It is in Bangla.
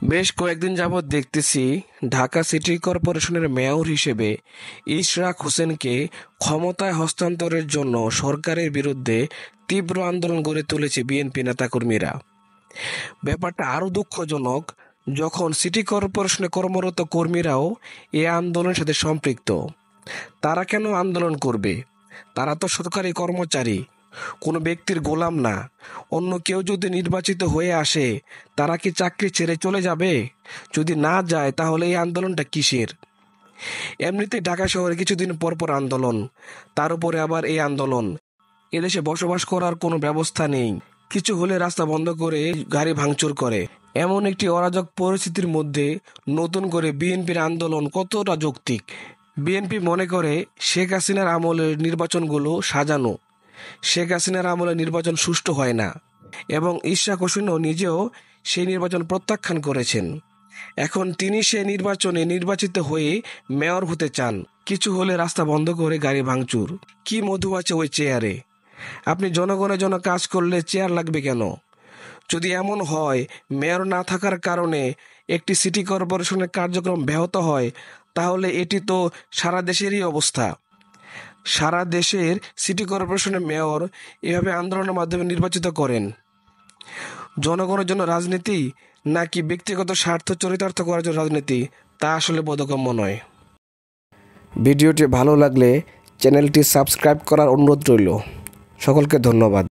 বেশ কয়েকদিন যাবৎ দেখতেছি ঢাকা সিটি কর্পোরেশনের মেয়র হিসেবে ইশরাক হোসেনকে ক্ষমতায় হস্তান্তরের জন্য সরকারের বিরুদ্ধে তীব্র আন্দোলন গড়ে তুলেছে বিএনপি নেতাকর্মীরা। ব্যাপারটা আরও দুঃখজনক যখন সিটি কর্পোরেশনে কর্মরত কর্মীরাও এই আন্দোলনের সাথে সম্পৃক্ত। তারা কেন আন্দোলন করবে? তারা তো সরকারি কর্মচারী, কোনো ব্যক্তির গোলাম না। অন্য কেউ যদি নির্বাচিত হয়ে আসে, তারা কি চাকরি ছেড়ে চলে যাবে? যদি না যায়, তাহলে এই আন্দোলনটা কিসের? এমনিতেই ঢাকা শহরে কিছুদিন পর পর আন্দোলন, তার উপরে আবার এই আন্দোলন। এদেশে বসবাস করার কোনো ব্যবস্থা নেই, কিছু হলে রাস্তা বন্ধ করে গাড়ি ভাঙচুর করে। এমন একটি অরাজক পরিস্থিতির মধ্যে নতুন করে বিএনপির আন্দোলন কতটা যৌক্তিক? বিএনপি মনে করে শেখ হাসিনার আমলের নির্বাচনগুলো সাজানো, শেখ হাসিনার আমলে নির্বাচন সুষ্ঠু হয় না, এবং ইশরাক হোসেনও নিজেও সেই নির্বাচন প্রত্যাখ্যান করেছেন। এখন তিনি সে নির্বাচনে নির্বাচিত হয়ে মেয়র হতে চান। কিছু হলে রাস্তা বন্ধ করে গাড়ি ভাঙচুর। কি মধু আছে ওই চেয়ারে? আপনি জনগণের জন্য কাজ করলে চেয়ার লাগবে কেন? যদি এমন হয় মেয়র না থাকার কারণে একটি সিটি কর্পোরেশনের কার্যক্রম ব্যাহত হয়, তাহলে এটি তো সারা দেশেরই অবস্থা। সারা দেশের সিটি কর্পোরেশনের মেয়র এভাবে আন্দোলনের মাধ্যমে নির্বাচিত করেন। জনগণের জন্য রাজনীতি নাকি ব্যক্তিগত স্বার্থ চরিতার্থ করার জন্য রাজনীতি, তা আসলে বোধগম্য নয়। ভিডিওটি ভালো লাগলে চ্যানেলটি সাবস্ক্রাইব করার অনুরোধ রইল। সকলকে ধন্যবাদ।